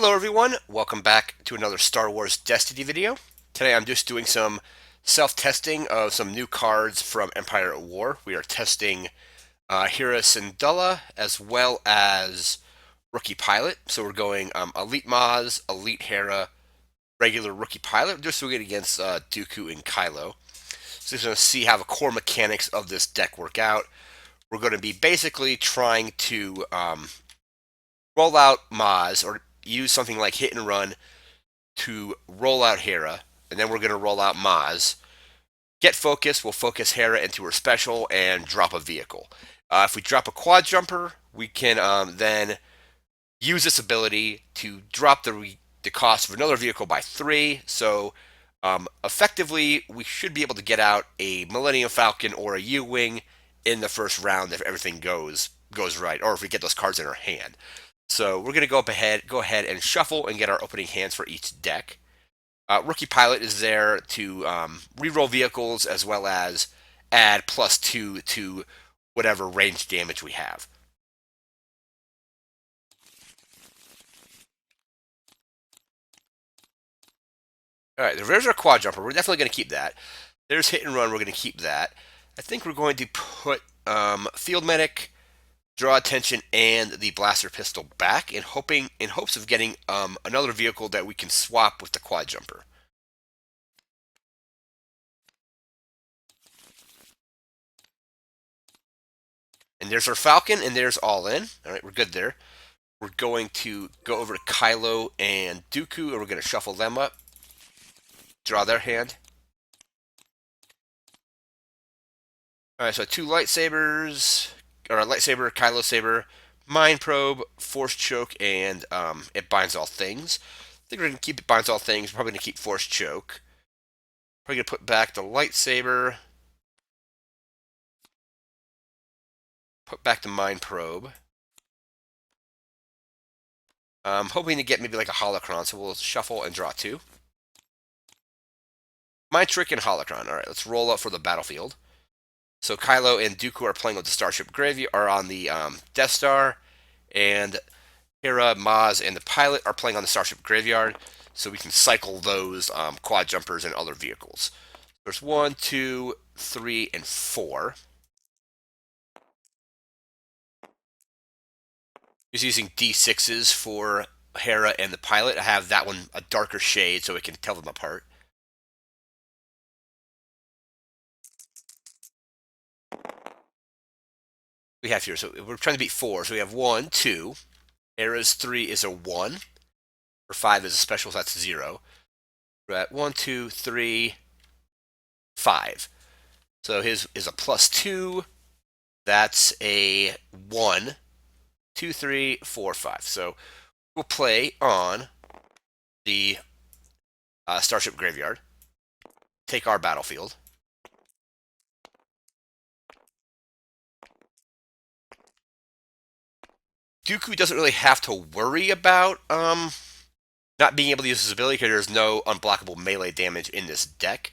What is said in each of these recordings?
Hello everyone, welcome back to another Star Wars Destiny video. Today I'm just doing some self-testing of some new cards from Empire at War. We are testing Hera Syndulla as well as Rookie Pilot. So we're going Elite Maz, Elite Hera, regular Rookie Pilot, just doing it against Dooku and Kylo. So we're going to see how the core mechanics of this deck work out. We're going to be basically trying to roll out Maz, or use something like Hit and Run to roll out Hera, and then we're going to roll out Maz. Get focus, we'll focus Hera into her special and drop a vehicle. If we drop a Quadjumper, we can then use this ability to drop the cost of another vehicle by 3. So effectively, we should be able to get out a Millennium Falcon or a U-Wing in the first round if everything goes right, or if we get those cards in our hand. So we're going to go ahead and shuffle and get our opening hands for each deck. Rookie Pilot is there to reroll vehicles as well as add +2 to whatever range damage we have. Alright, there's our Quadjumper. We're definitely going to keep that. There's Hit and Run. We're going to keep that. I think we're going to put Field Medic, Draw Attention, and the Blaster Pistol back in hopes of getting another vehicle that we can swap with the Quadjumper. And there's our Falcon, and there's All In. Alright, we're good there. We're going to go over to Kylo and Dooku, and we're going to shuffle them up. Draw their hand. Alright, so 2 lightsabers, or a lightsaber, Kylo saber, Mind Probe, Force Choke, and it binds all things. I think we're going to keep it binds all things. We're probably going to keep Force Choke. Probably going to put back the lightsaber. Put back the Mind Probe. I'm hoping to get maybe like a Holocron, so we'll shuffle and draw 2. Mind Trick and Holocron. Alright, let's roll up for the battlefield. So Kylo and Dooku are playing with the Starship Graveyard, are on the Death Star, and Hera, Maz, and the Pilot are playing on the Starship Graveyard, so we can cycle those Quadjumpers and other vehicles. There's 1, 2, 3, and 4. Just using D6s for Hera and the Pilot. I have that one a darker shade so we can tell them apart. We have here, so we're trying to beat 4, so we have 1, 2. Hera's 3 is a 1. Or 5 is a special, so that's 0. We're at 1, 2, 3, 5. So his is a +2. That's a 1. 2, 3, 4, 5. So we'll play on the Starship Graveyard. Take our battlefield. Dooku doesn't really have to worry about not being able to use his ability because there's no unblockable melee damage in this deck.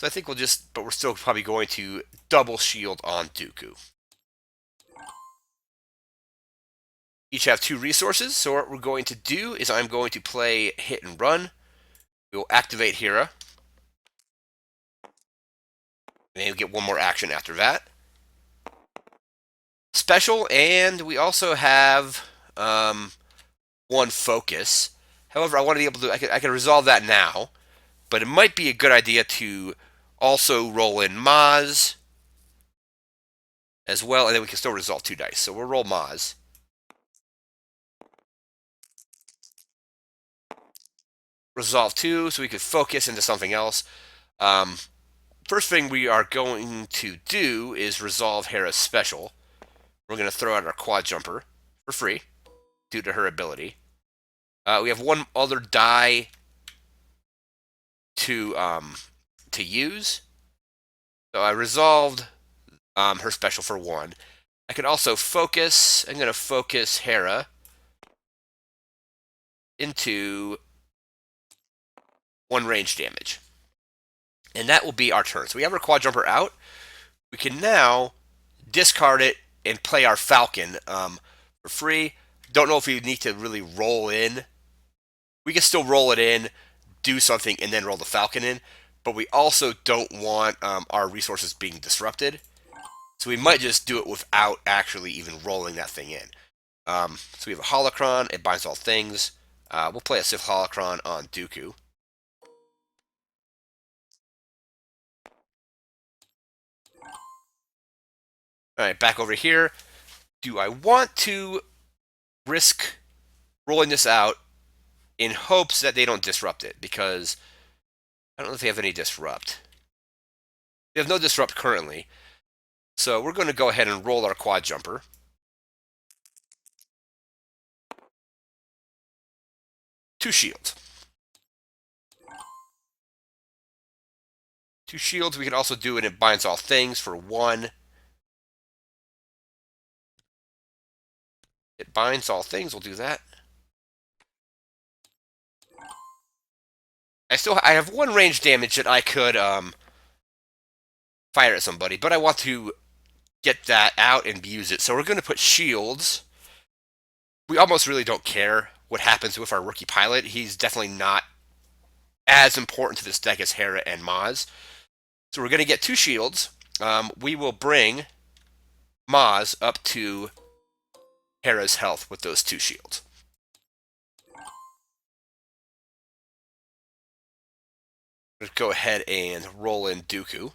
So I think but we're still probably going to double shield on Dooku. Each have 2 resources, so what we're going to do is I'm going to play Hit and Run. We will activate Hera. And we'll get one more action after that. Special, and we also have 1 focus. However, I want to be able to, I can resolve that now, but it might be a good idea to also roll in Maz as well, and then we can still resolve 2 dice. So we'll roll Maz. Resolve 2, so we could focus into something else. First thing we are going to do is resolve Hera's special. We're going to throw out our Quadjumper for free due to her ability. We have 1 other die to use. So I resolved her special for 1. I could also focus. I'm going to focus Hera into 1 range damage. And that will be our turn. So we have our Quadjumper out. We can now discard it and play our Falcon for free. Don't know if we need to really roll in We can still roll it in, do something, and then roll the Falcon in, but we also don't want our resources being disrupted. So we might just do it without actually even rolling that thing in. So we have a Holocron, it binds all things. We'll play a Sith Holocron on Dooku. Alright, back over here. Do I want to risk rolling this out in hopes that they don't disrupt it? Because I don't know if they have any disrupt. They have no disrupt currently. So we're going to go ahead and roll our Quadjumper. Two shields. Two shields. We can also do it. It binds all things for one. It binds all things. We'll do that. I have one range damage that I could fire at somebody, but I want to get that out and use it. So we're going to put shields. We almost really don't care what happens with our rookie pilot. He's definitely not as important to this deck as Hera and Maz. So we're going to get two shields. We will bring Maz up to Hera's health with those two shields. Let's go ahead and roll in Dooku.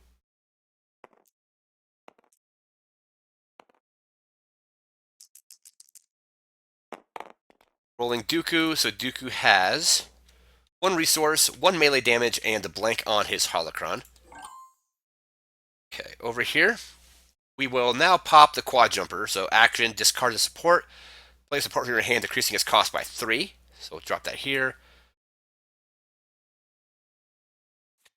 Rolling Dooku, so Dooku has one resource, one melee damage, and a blank on his holocron. Okay, over here, we will now pop the Quadjumper. So action, discard the support, place support from your hand, decreasing its cost by 3. So we'll drop that here.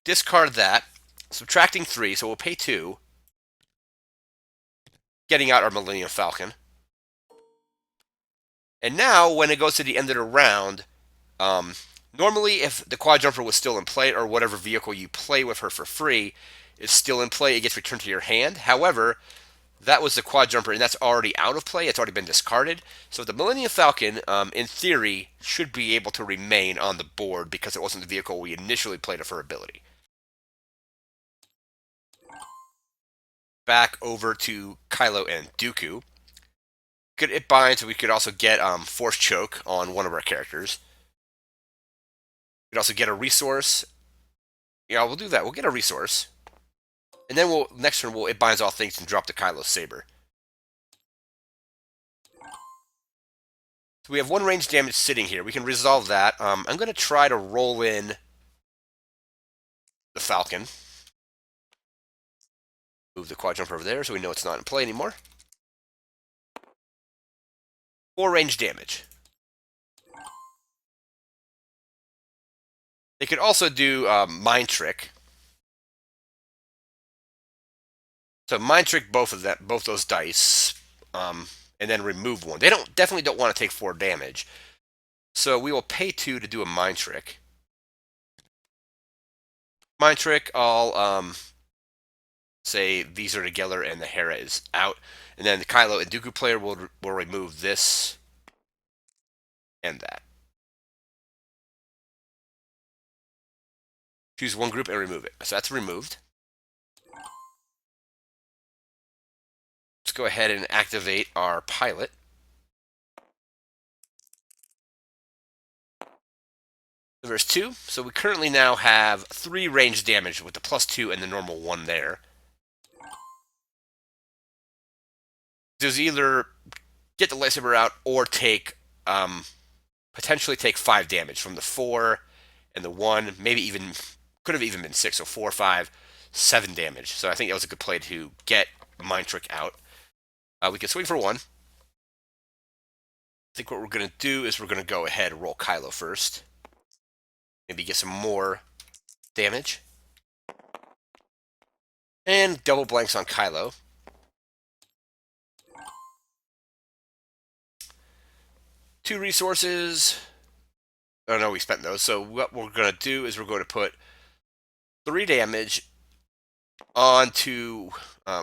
Discard that, subtracting 3, so we'll pay 2. Getting out our Millennium Falcon. And now, when it goes to the end of the round, normally if the Quadjumper was still in play, or whatever vehicle you play with her for free is still in play, it gets returned to your hand. However, that was the Quadjumper, and that's already out of play. It's already been discarded. So the Millennium Falcon, in theory, should be able to remain on the board because it wasn't the vehicle we initially played for ability. Back over to Kylo and Dooku. It binds, so we could also get Force Choke on one of our characters. We could also get a resource. Yeah, we'll do that. We'll get a resource. And then next turn, it binds all things and drop the Kylo Saber. So we have one range damage sitting here. We can resolve that. I'm going to try to roll in the Falcon. Move the Quadjumper over there so we know it's not in play anymore. 4 range damage. They could also do Mind Trick. So Mind Trick both those dice, and then remove one. They definitely don't want to take 4 damage. So we will pay 2 to do a Mind Trick. Mind Trick, I'll say these are together and the Hera is out. And then the Kylo and Dooku player will remove this and that. Choose one group and remove it. So that's removed. Let's go ahead and activate our pilot. There's 2, so we currently now have 3 range damage with the +2 and the normal 1 there. There's either get the lightsaber out or potentially take 5 damage from the 4 and the 1, maybe even, could have even been 6, so 4, 5, 7 damage. So I think that was a good play to get Mind Trick out. We can swing for 1. I think what we're going to do is we're going to go ahead and roll Kylo first. Maybe get some more damage. And double blanks on Kylo. Two resources. Oh no, we spent those. So what we're going to do is we're going to put 3 damage onto...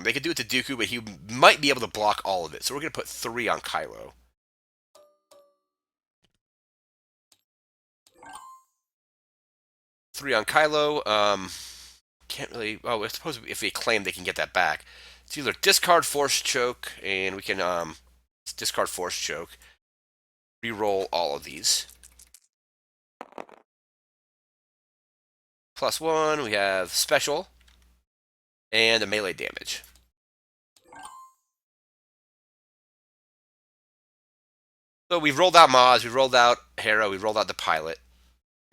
they could do it to Dooku, but he might be able to block all of it. So we're going to put 3 on Kylo. 3 on Kylo. Can't really. Oh, I suppose if they claim they can get that back. It's either discard Force Choke, and we can discard Force Choke. Reroll all of these. +1. We have special and a melee damage. So we've rolled out Maz, we've rolled out Hera, we've rolled out the pilot.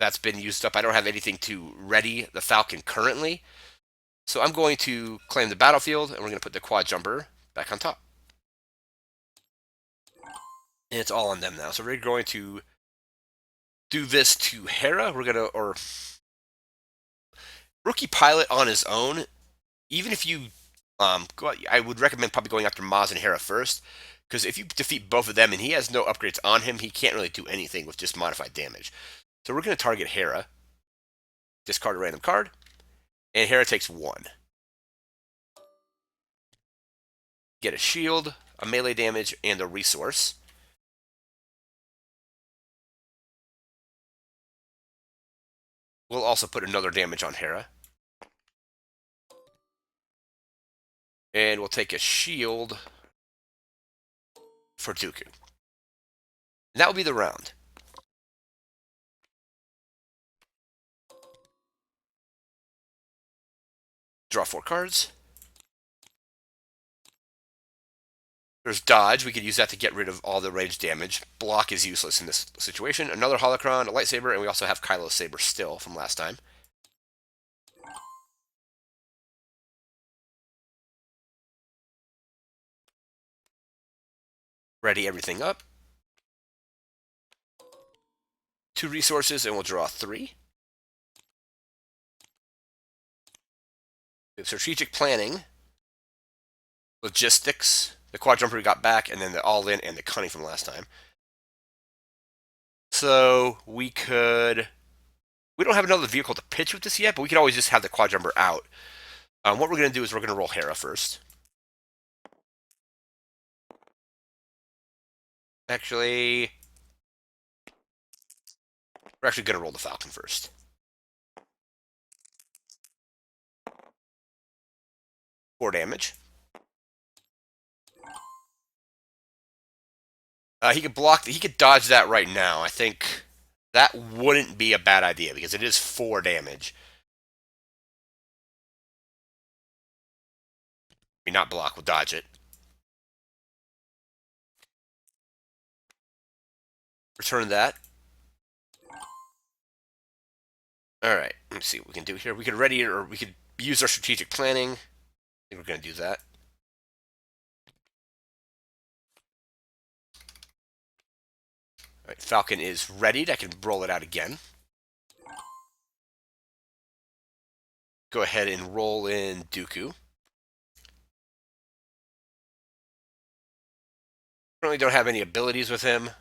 That's been used up. I don't have anything to ready the Falcon currently. So I'm going to claim the battlefield, and we're going to put the Quadjumper back on top. And it's all on them now. So we're going to do this to Hera. We're going to, or rookie pilot on his own, even if you go, I would recommend probably going after Maz and Hera first, because if you defeat both of them and he has no upgrades on him, he can't really do anything with just modified damage. So we're going to target Hera, discard a random card, and Hera takes 1. Get a shield, a melee damage, and a resource. We'll also put another damage on Hera. And we'll take a shield for Dooku. And that will be the round. Draw 4 cards. There's dodge. We could use that to get rid of all the range damage. Block is useless in this situation. Another holocron, a lightsaber, and we also have Kylo's saber still from last time. Ready everything up. 2 resources, and we'll draw 3. We have strategic planning, logistics, the Quadjumper we got back, and then the all-in and the Cunning from last time. So we could... We don't have another vehicle to pitch with this yet, but we could always just have the Quadjumper out. What we're going to do is we're going to roll Hera first. Actually, we're actually going to roll the Falcon first. 4 damage. He could block. He could dodge that right now. I think that wouldn't be a bad idea because it is 4 damage. I mean, not block. We'll dodge it. Return that. All right. Let's see what we can do here. We could ready it, or we could use our strategic planning. I think we're going to do that. All right, Falcon is readied. I can roll it out again. Go ahead and roll in Dooku. Currently don't have any abilities with him.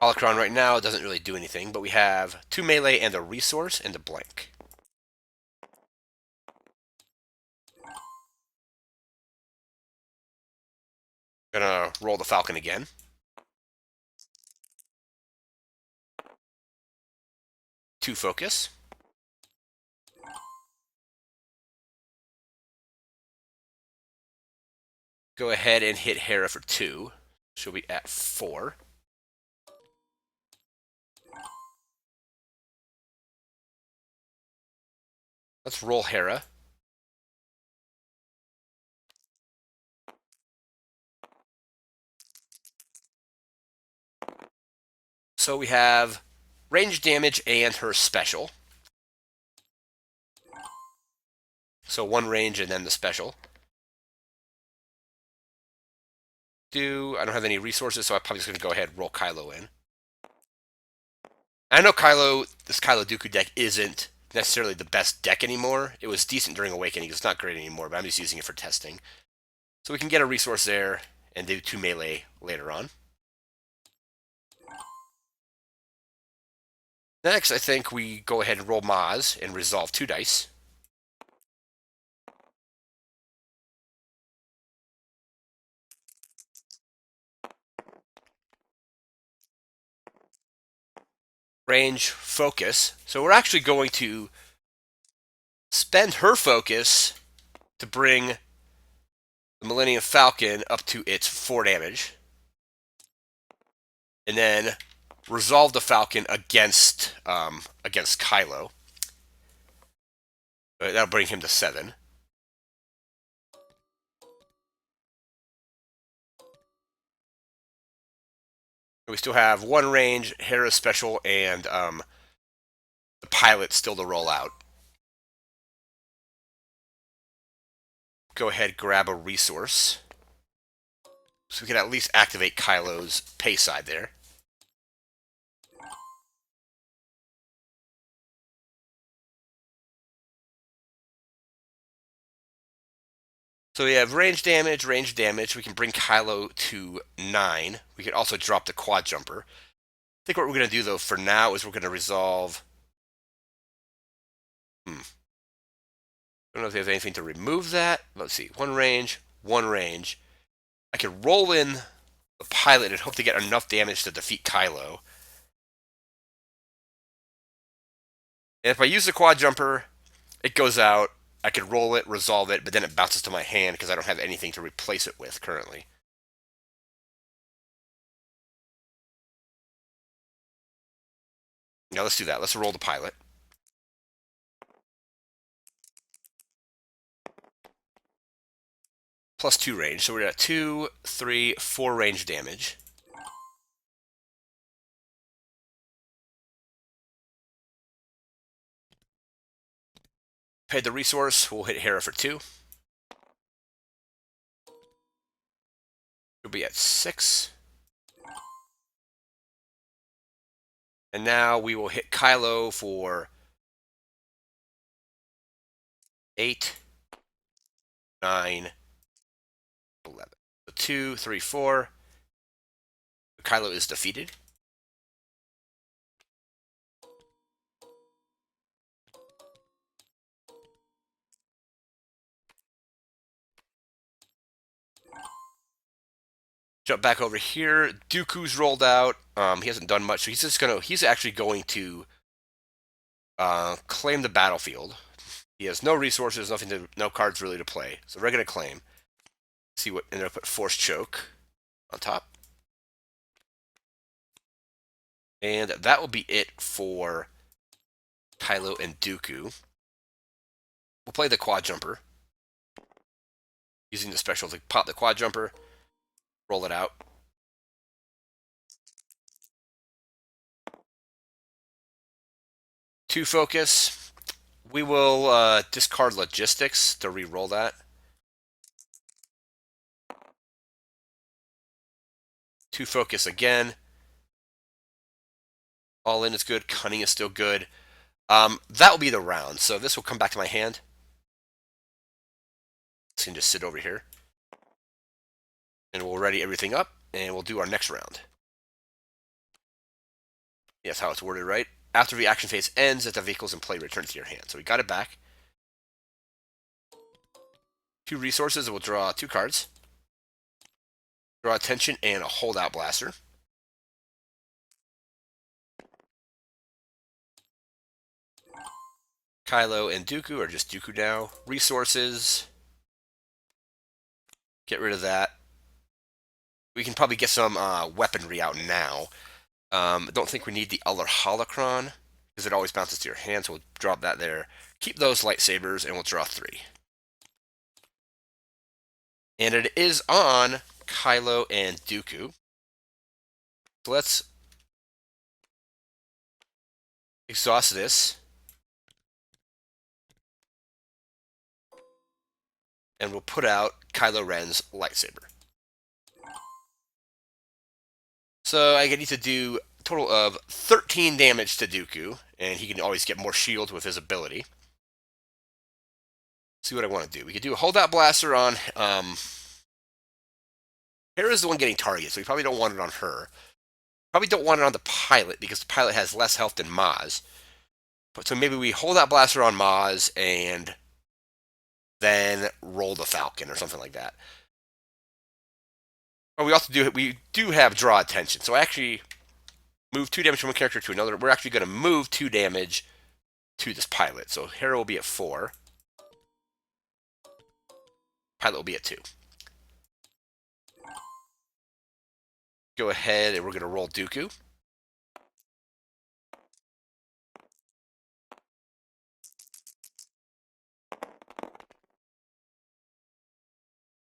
Holocron right now doesn't really do anything, but we have 2 melee and a resource and a blank. Gonna roll the Falcon again. Two focus. Go ahead and hit Hera for 2. She'll be at 4. Let's roll Hera. So we have range damage and her special. So 1 range and then the special. I don't have any resources, so I'm probably just going to go ahead and roll Kylo in. I know this Kylo Dooku deck isn't necessarily the best deck anymore. It was decent during Awakening. It's not great anymore, but I'm just using it for testing. So we can get a resource there and do 2 melee later on. Next, I think we go ahead and roll Maz and resolve 2 dice. range, focus. So we're actually going to spend her focus to bring the Millennium Falcon up to its 4 damage. And then resolve the Falcon against Kylo. That'll bring him to 7. We still have 1 range, Hera special, and the pilot still to roll out. Go ahead, grab a resource. So we can at least activate Kylo's pay side there. So we have range damage, range damage. We can bring Kylo to 9. We can also drop the Quadjumper. I think what we're going to do, though, for now is we're going to resolve... I don't know if there's anything to remove that. Let's see. 1 range, 1 range. I can roll in the pilot and hope to get enough damage to defeat Kylo. And if I use the Quadjumper, it goes out. I could roll it, resolve it, but then it bounces to my hand because I don't have anything to replace it with currently. Now let's do that. Let's roll the pilot. Plus 2 range. So we're at 2, 3, 4 range damage. Pay the resource. We'll hit Hera for 2. We'll be at 6. And now we will hit Kylo for 8, 9, 11. So 2, 3, 4. Kylo is defeated. Jump back over here. Dooku's rolled out. He hasn't done much, so he's actually going to claim the battlefield. He has no resources, no cards really to play. So we're gonna claim. See what, and then I'll put Force Choke on top. And that will be it for Kylo and Dooku. We'll play the Quadjumper. Using the special to pop the Quadjumper. Roll it out. To focus, we will discard logistics to re-roll that. To focus again. All in is good. Cunning is still good. That will be the round. So this will come back to my hand. This can just sit over here. And we'll ready everything up, and we'll do our next round. Yes, how it's worded right. After the action phase ends, if the vehicle's in play, return to your hand. So we got it back. 2 resources, and we'll draw 2 cards. Draw attention and a Holdout Blaster. Kylo and Dooku, or just Dooku now. Resources. Get rid of that. We can probably get some weaponry out now. I don't think we need the other holocron, because it always bounces to your hand, so we'll drop that there. Keep those lightsabers, and we'll draw 3. And it is on Kylo and Dooku. So let's exhaust this. And we'll put out Kylo Ren's lightsaber. So I need to do a total of 13 damage to Dooku, and he can always get more shield with his ability. See what I want to do. We could do a Holdout Blaster on... Hera's the one getting targeted, so we probably don't want it on her. Probably don't want it on the pilot, because the pilot has less health than Maz. But so maybe we Holdout Blaster on Maz, and then roll the Falcon, or something like that. Or we do have draw attention. So actually, Move 2 damage from one character to another. We're actually going to move 2 damage to this pilot. So Hera will be at 4. Pilot will be at 2. Go ahead and we're going to roll Dooku.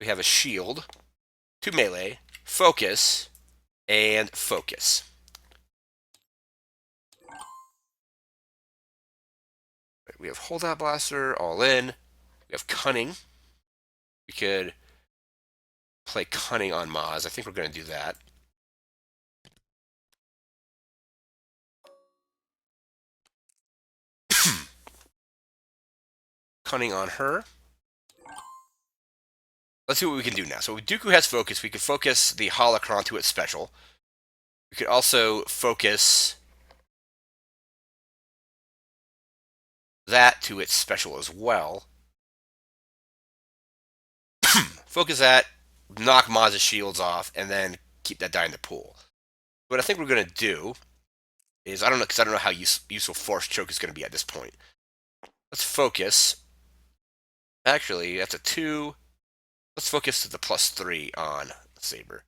We have a shield, 2 melee, focus, and focus. We have Holdout Blaster, all in. We have Cunning. We could play Cunning on Maz. I think we're going to do that. Cunning on her. Let's see what we can do now. So Dooku has focus. We could focus the Holocron to its special. We could also focus that to its special as well. Focus that, knock Maz's shields off, and then keep that die in the pool. What I think we're going to do is, I don't know, because I don't know how useful Force Choke is going to be at this point. Let's focus. Actually, that's a 2. Let's focus to the +3 on the Saber,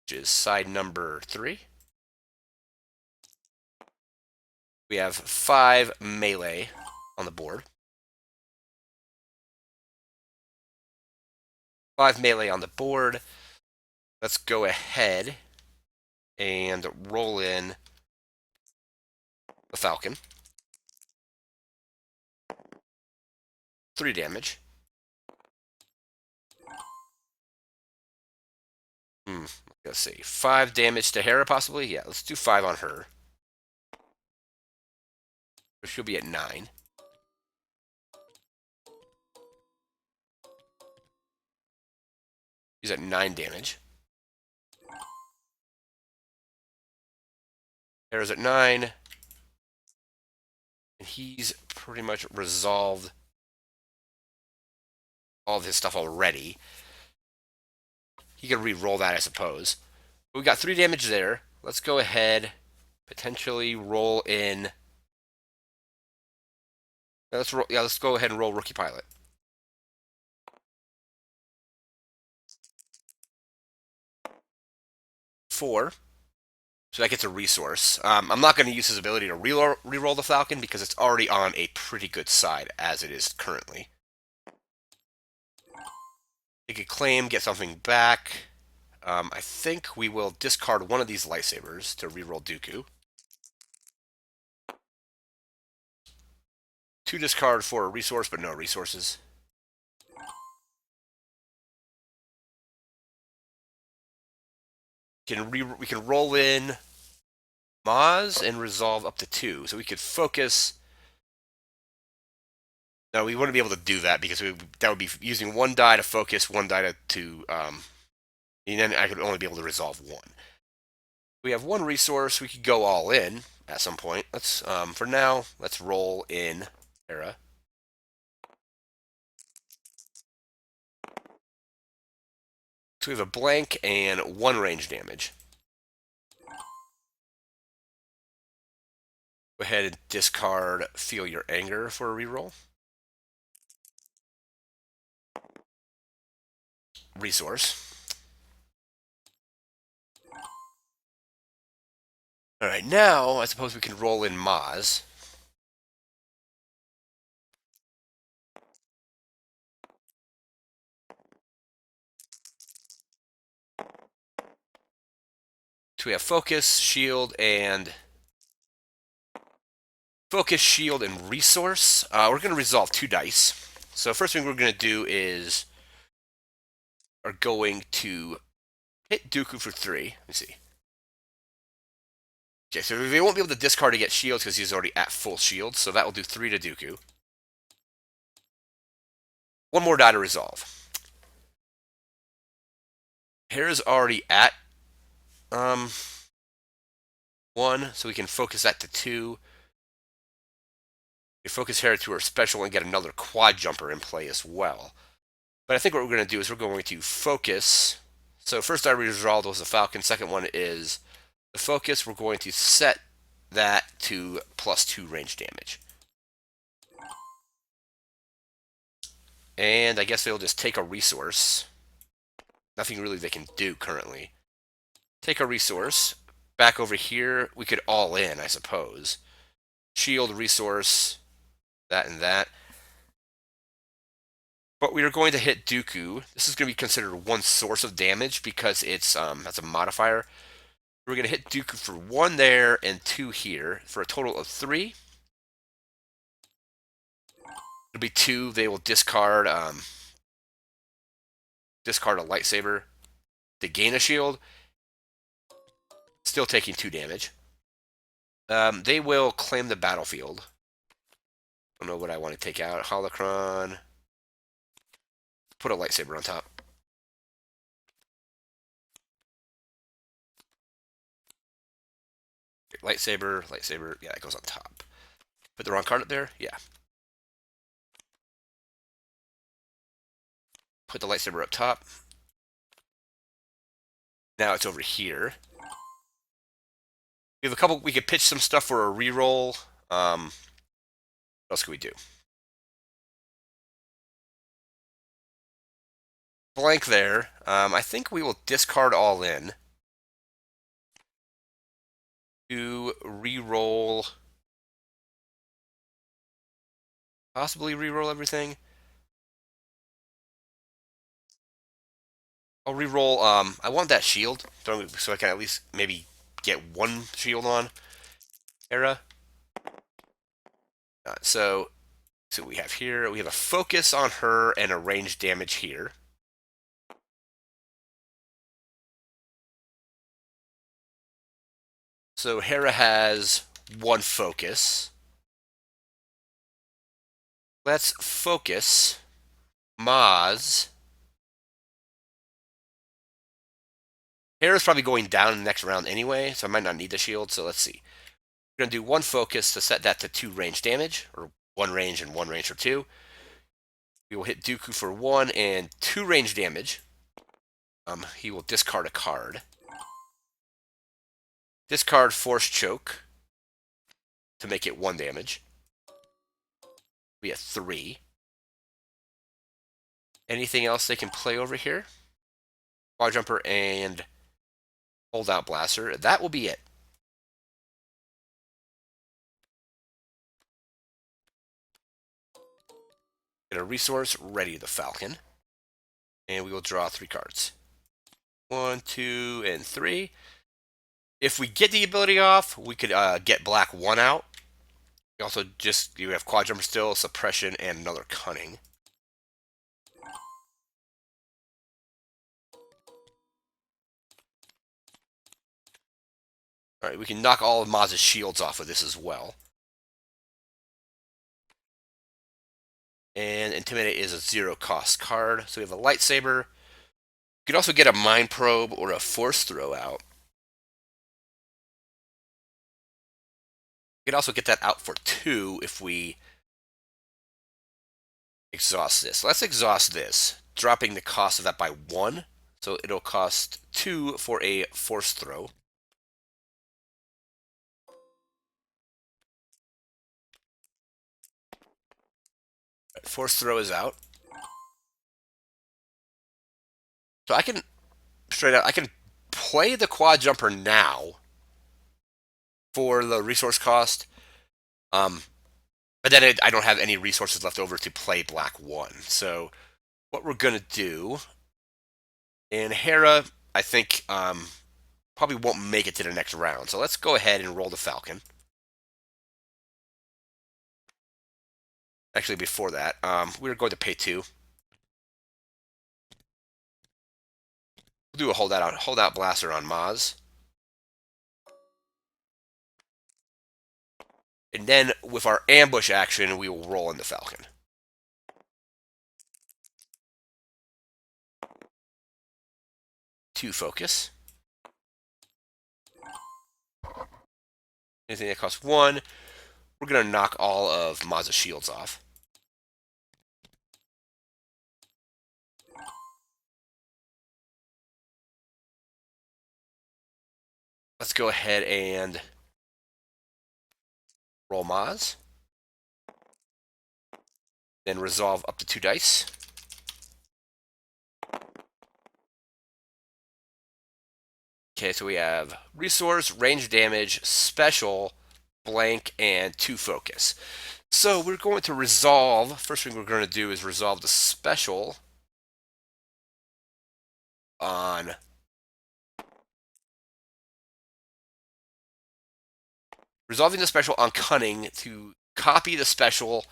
which is side number 3. We have 5 melee on the board. 5 melee on the board. Let's go ahead and roll in the Falcon. 3 damage. Let's see. 5 damage to Hera, possibly? Yeah, let's do 5 on her. So she'll be at 9. He's at 9 damage. Hera's at 9. And he's pretty much resolved all of his stuff already. He could re-roll that, I suppose. But we got 3 damage there. Let's go ahead, potentially roll in. Let's go ahead and roll Rookie Pilot. 4. So that gets a resource. I'm not going to use his ability to re-roll the Falcon because it's already on a pretty good side as it is currently. He could claim, get something back. I think we will discard one of these lightsabers to re-roll Dooku. 2 discard for a resource, but no resources. We can roll in Maz and resolve up to 2. So we could focus. No, we wouldn't be able to do that because that would be using 1 die to focus, 1 die to and then I could only be able to resolve 1. We have 1 resource. We could go all in at some point. Let's for now, let's roll in Hera. So we have a blank and 1 range damage. Go ahead and discard Feel Your Anger for a reroll. Resource. Alright, now I suppose we can roll in Maz. So we have Focus, Shield, and Resource. We're going to resolve 2 dice. So first thing we're going to do is are going to hit Dooku for 3. Let me see. Okay, so we won't be able to discard to get shields because he's already at full shield. So that will do 3 to Dooku. 1 more die to resolve. Hera's already at 1, so we can focus that to 2. We focus Hera to her special and get another Quadjumper in play as well. But I think what we're going to do is we're going to focus. So first I resolved was the Falcon. Second one is The focus, we're going to set that to +2 range damage. And I guess they'll just take a resource. Nothing really they can do currently. Take a resource. Back over here, we could all in, I suppose. Shield, resource, that and that. But we are going to hit Dooku. This is going to be considered one source of damage because it's that's a modifier. We're going to hit Dooku for 1 there and 2 here for a total of 3. It'll be 2. They will discard a lightsaber to gain a shield. Still taking 2 damage. They will claim the battlefield. Don't know what I want to take out. Holocron. Put a lightsaber on top. Lightsaber, lightsaber. Yeah, that goes on top. Put the wrong card up there? Yeah. Put the lightsaber up top. Now it's over here. We have a couple. We could pitch some stuff for a reroll. What else could we do? Blank there. I think we will discard all in to reroll. Possibly reroll everything. I'll reroll. I want that shield so I can at least maybe get 1 shield on Hera. So we have here. We have a focus on her and a range damage here. So Hera has 1 focus. Let's focus Maz. Hera's probably going down in the next round anyway, so I might not need the shield, so let's see. We're going to do 1 focus to set that to 2 range damage, or 1 range and 1 range for 2. We will hit Dooku for 1 and 2 range damage. He will discard a card. Discard Force Choke to make it 1 damage. Be a 3. Anything else they can play over here? Quadjumper and Holdout Blaster. That will be it. Get a resource, ready the Falcon. And we will draw 3 cards. 1, 2, and 3. If we get the ability off, we could get black 1 out. You also you have Quadjumper still, Suppression, and another Cunning. Alright, we can knock all of Maz's shields off of this as well. And Intimidate is a 0-cost card. So we have a lightsaber. You could also get a Mind Probe or a Force Throw out. You could also get that out for 2 if we exhaust this. Let's exhaust this, dropping the cost of that by 1. So it'll cost 2 for a Force Throw. Force Throw is out. So I can, straight out, I can play the Quadjumper now for the resource cost. But then I don't have any resources left over to play black 1. So what we're going to do, and Hera, I think, probably won't make it to the next round. So let's go ahead and roll the Falcon. Actually, before that, we're going to pay 2. We'll do a holdout blaster on Maz. And then with our ambush action, we will roll in the Falcon. Two focus. Anything that costs 1, we're going to knock all of Maz's shields off. Let's go ahead and roll Maz. Then resolve up to 2 dice. Okay, so we have resource, range damage, special, blank, and 2 focus. So we're going to resolve. First thing we're going to do is resolve the special on resolving the special on Cunning to copy the special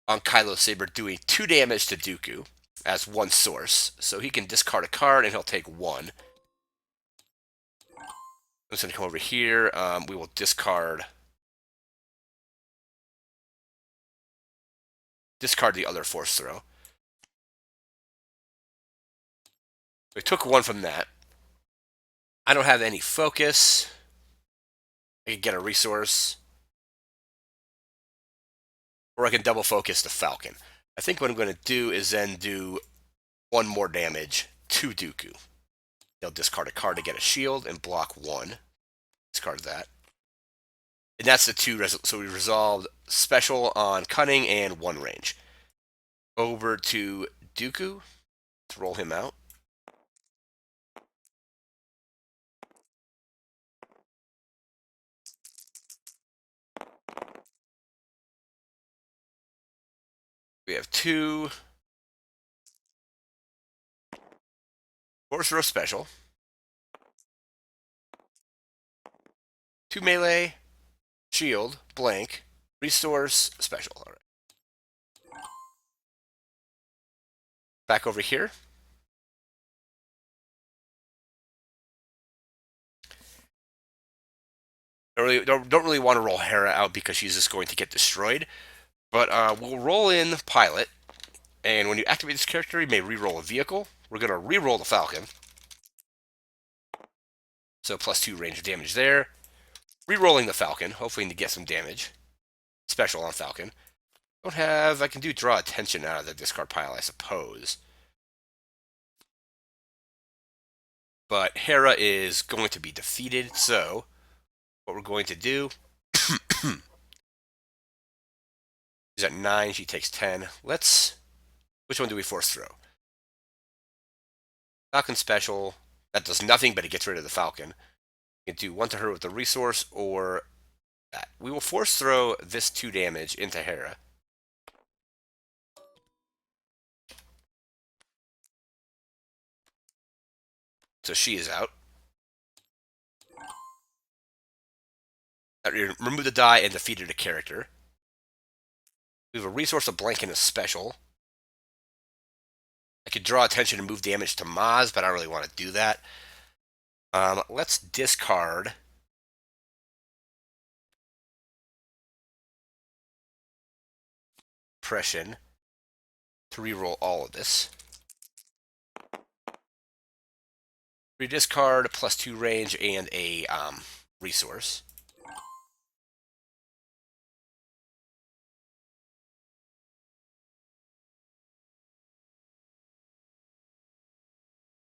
on Kylo Saber, doing 2 damage to Dooku as one source. So he can discard a card and he'll take 1. I'm just going to come over here. We will discard the other force throw. We took 1 from that. I don't have any focus. I can get a resource. Or I can double focus the Falcon. I think what I'm going to do is then do 1 more damage to Dooku. He'll discard a card to get a shield and block 1. Discard that. And that's the 2. So we resolved special on Cunning and 1 range. Over to Dooku. Let's roll him out. We have 2 Force Row Special, 2 Melee, Shield, Blank, Resource, Special. All right. Back over here. Don't really want to roll Hera out because she's just going to get destroyed. But we'll roll in Pilot. And when you activate this character, you may reroll a vehicle. We're going to reroll the Falcon. So +2 range of damage there. Rerolling the Falcon, hoping to get some damage. Special on Falcon. Don't have... I can do draw attention out of the discard pile, I suppose. But Hera is going to be defeated, so what we're going to do... She's at 9, she takes 10. Let's... Which one do we force throw? Falcon Special. That does nothing, but it gets rid of the Falcon. You can do 1 to her with the resource, or that. We will force throw this 2 damage into Hera. So she is out. Remove the die and defeated a character. We have a resource, a blank, and a special. I could draw attention and move damage to Maz, but I don't really want to do that. Let's discard Impression to reroll all of this. Rediscard +2 range and a resource.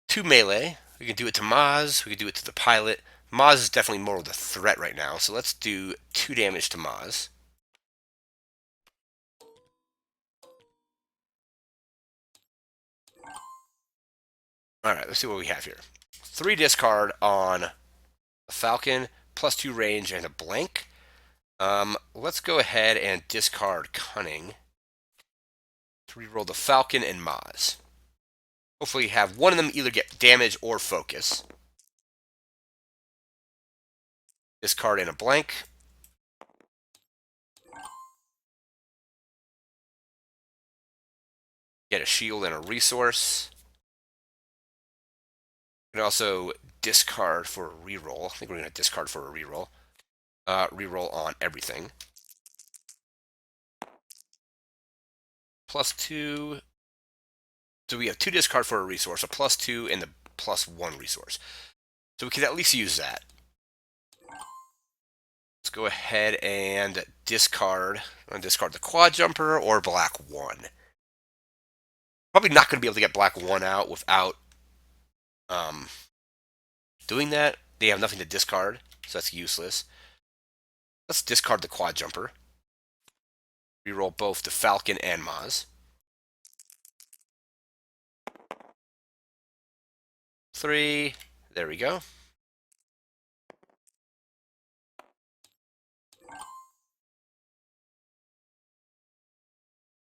Two melee. We can do it to Maz. We can do it to the pilot. Maz is definitely more of the threat right now, so let's do 2 damage to Maz. Alright, let's see what we have here. 3 discard on a Falcon, +2 range, and a blank. Let's go ahead and discard Cunning to reroll the Falcon and Maz. Hopefully have one of them either get damage or focus. Discard and a blank. Get a shield and a resource. You can also discard for a reroll. I think we're going to discard for a reroll. Reroll on everything. +2. So we have 2 discard for a resource, a +2, and the +1 resource. So we can at least use that. Let's go ahead and discard. I'm going to discard the Quadjumper or black 1. Probably not going to be able to get black 1 out without doing that. They have nothing to discard, so that's useless. Let's discard the Quadjumper. Reroll both the Falcon and Maz. 3. There we go.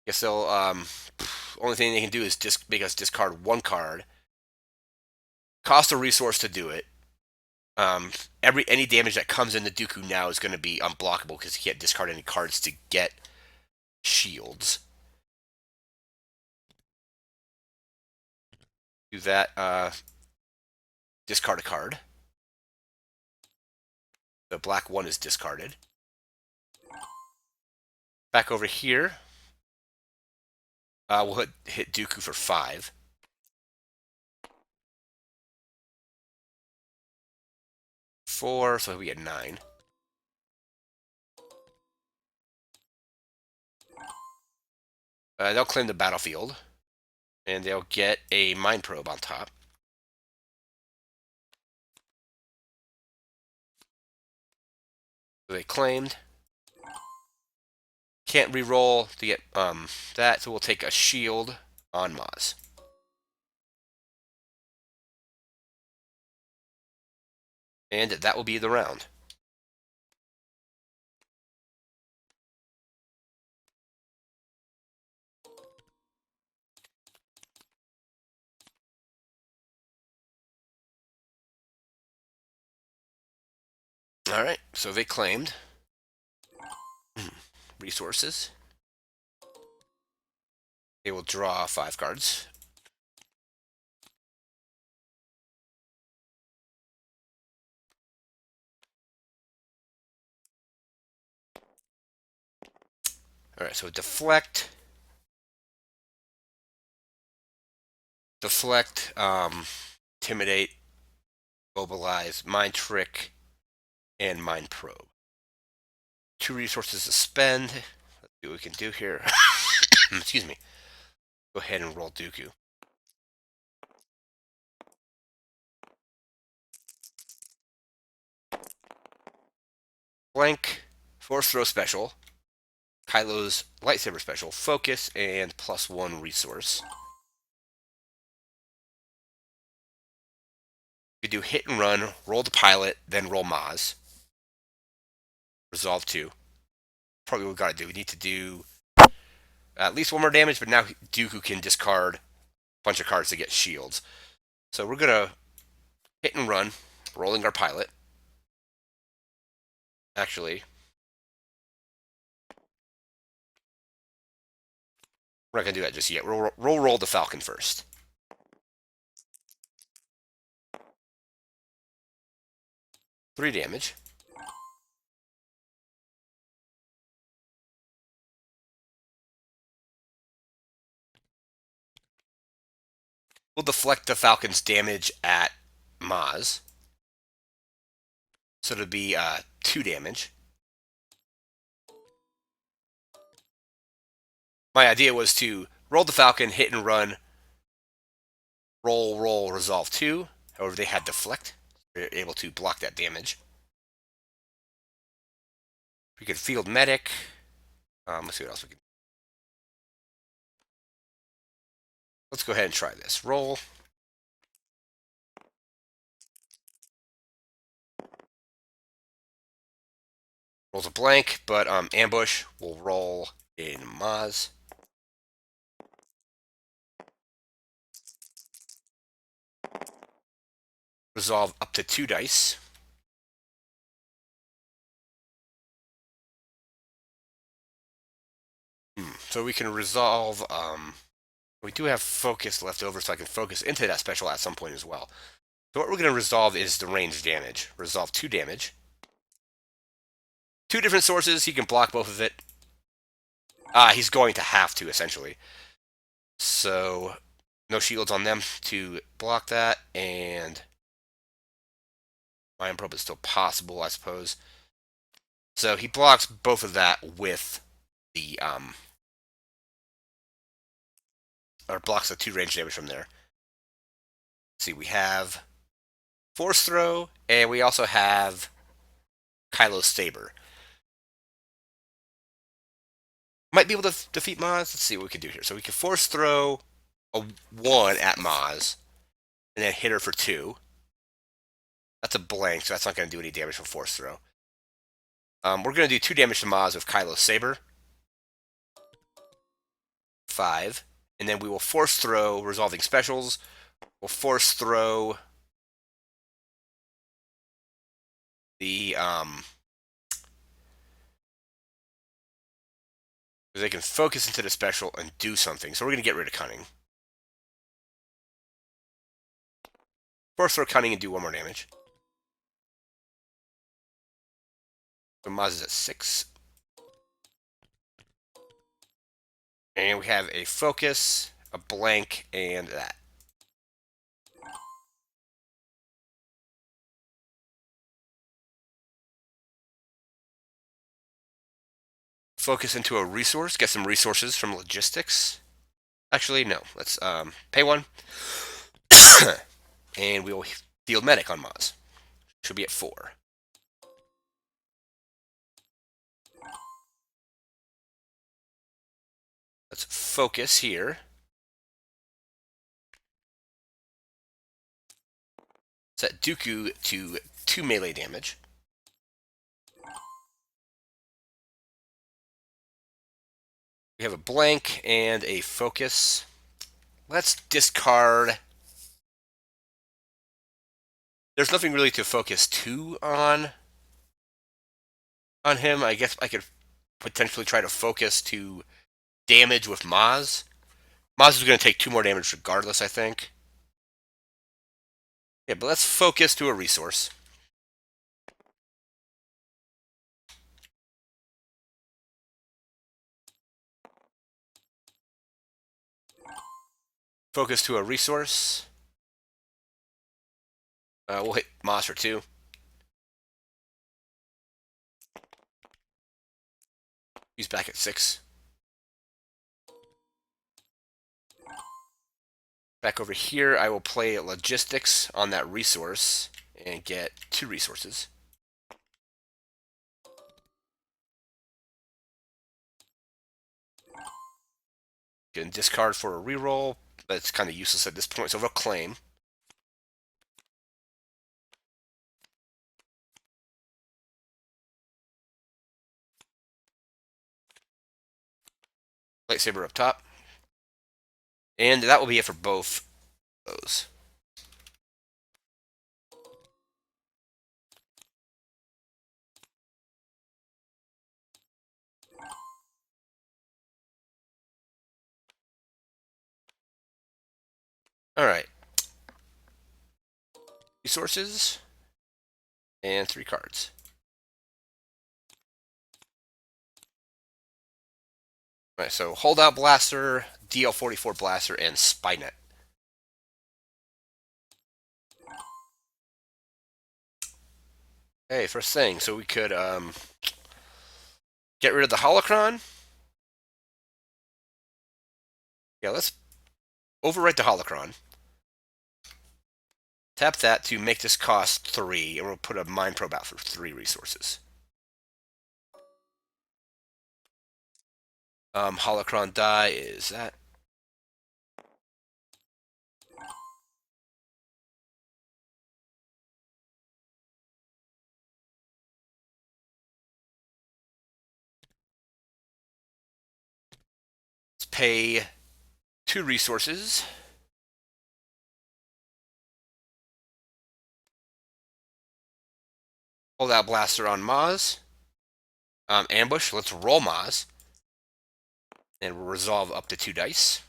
Guess they'll, only thing they can do is make us discard one card. Cost a resource to do it. Any damage that comes into Dooku now is going to be unblockable because he can't discard any cards to get shields. Do that. Discard a card. The black one is discarded. Back over here. We'll hit Dooku for 5. 4, so we get 9. They'll claim the battlefield, and they'll get a Mind Probe on top. So they claimed. Can't re-roll to get that, so we'll take a shield on Maz. And that will be the round. All right, so they claimed resources. They will draw 5 cards. All right, so deflect, intimidate, mobilize, mind trick, and mind probe. 2 resources to spend. Let's see what we can do here. Excuse me. Go ahead and roll Dooku. Blank, Force Throw Special, Kylo's Lightsaber Special, Focus, and +1 resource. You do hit and run, roll the pilot, then roll Maz. Resolve 2. Probably what we gotta do. We need to do at least 1 more damage, but now Dooku can discard a bunch of cards to get shields. So we're gonna hit and run, rolling our pilot. Actually, we're not gonna do that just yet. We'll roll the Falcon first. 3 damage. We'll deflect the Falcon's damage at Maz. So it'll be 2 damage. My idea was to roll the Falcon, hit and run, roll, resolve 2. However, they had deflect. They're able to block that damage. We could field medic. Let's see what else we can. Let's go ahead and try this. Roll. Rolls a blank, but ambush will roll in Maz. Resolve up to 2 dice. So we can resolve. We do have focus left over, so I can focus into that special at some point as well. So what we're going to resolve is the range damage. Resolve 2 damage. 2 different sources. He can block both of it. He's going to have to, essentially. So no shields on them to block that, and Mind Probe is still possible, I suppose. So he blocks both of that with the or blocks the 2 range damage from there. Let's see, we have Force Throw, and we also have Kylo Saber. Might be able to defeat Maz. Let's see what we can do here. So we can Force Throw a 1 at Maz, and then hit her for 2. That's a blank, so that's not going to do any damage from Force Throw. We're going to do 2 damage to Maz with Kylo Saber. 5. And then we will Force Throw, resolving specials. We'll Force Throw the they can focus into the special and do something. So we're going to get rid of Cunning. Force Throw Cunning and do 1 more damage. So Maz is at 6. And we have a focus, a blank, and that. Focus into a resource, get some resources from logistics. Actually, no. Let's pay 1. And we will field medic on Maz. Should be at 4. Let's focus here. Set Dooku to 2 melee damage. We have a blank and a focus. Let's discard. There's nothing really to focus 2 on him. I guess I could potentially try to focus to damage with Maz. Maz is going to take 2 more damage regardless, I think. Yeah, but let's focus to a resource. Focus to a resource. We'll hit Maz for 2. He's back at 6. Back over here, I will play logistics on that resource and get 2 resources. You can discard for a reroll, but it's kind of useless at this point, so we'll claim. Lightsaber up top. And that will be it for both those. Alright. Resources. And 3 cards. Alright, so Holdout Blaster, DL44 Blaster, and Spynet. Hey, first thing, so we could get rid of the Holocron. Yeah, let's overwrite the Holocron. Tap that to make this cost 3, and we'll put a Mind Probe out for 3 resources. Holocron die is that. Let's pay 2 resources. Holdout Blaster on Maz. Ambush, let's roll Maz. And we'll resolve up to 2 dice.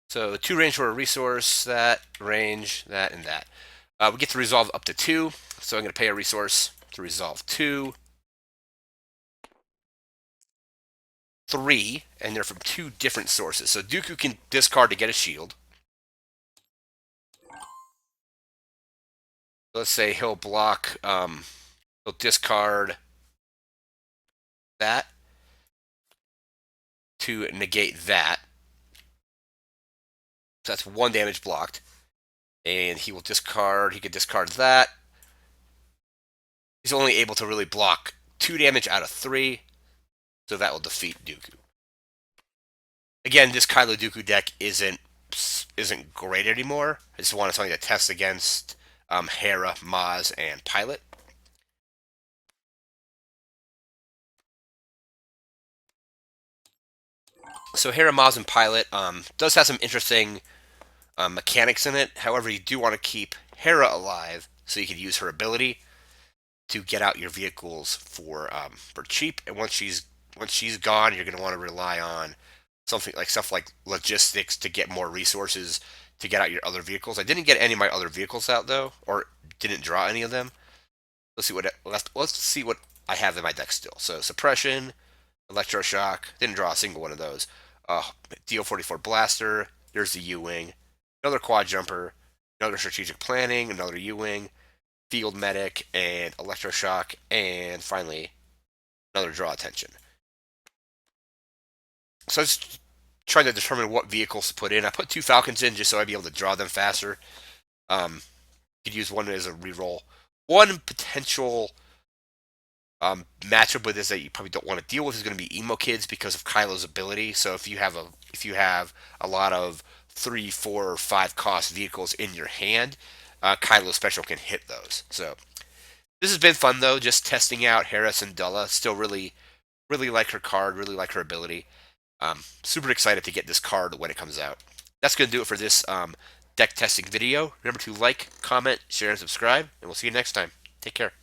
So 2 range for a resource, that, range, that, and that. We get to resolve up to 2, so I'm going to pay a resource to resolve 2. 3, and they're from 2 different sources. So Dooku can discard to get a shield. Let's say he'll block, he'll discard that, to negate that. So that's 1 damage blocked. And he will discard, he could discard that. He's only able to really block 2 damage out of 3, so that will defeat Dooku. Again, this Kylo Dooku deck isn't great anymore. I just wanted something to test against Hera, Maz, and Pilot. So Hera, Maz, and Pilot does have some interesting mechanics in it. However, you do want to keep Hera alive so you can use her ability to get out your vehicles for cheap. And once she's gone, you're going to want to rely on stuff like logistics to get more resources to get out your other vehicles. I didn't get any of my other vehicles out though, or didn't draw any of them. Let's see what I have in my deck still. So suppression, electroshock. Didn't draw a single one of those. DO-44 blaster. There's the U-wing. Another Quadjumper. Another strategic planning. Another U-wing. Field medic and electroshock, and finally another draw attention. So I was trying to determine what vehicles to put in. I put 2 Falcons in just so I'd be able to draw them faster. Could use one as a reroll. One potential matchup with this that you probably don't want to deal with is going to be emo kids because of Kylo's ability. So if you have a lot of 3, 4, or 5 cost vehicles in your hand, Kylo special can hit those. So this has been fun though, just testing out Hera Syndulla. Still really like her card, really like her ability. Super excited to get this card when it comes out. That's going to do it for this deck testing video. Remember to like, comment, share, and subscribe, and we'll see you next time. Take care.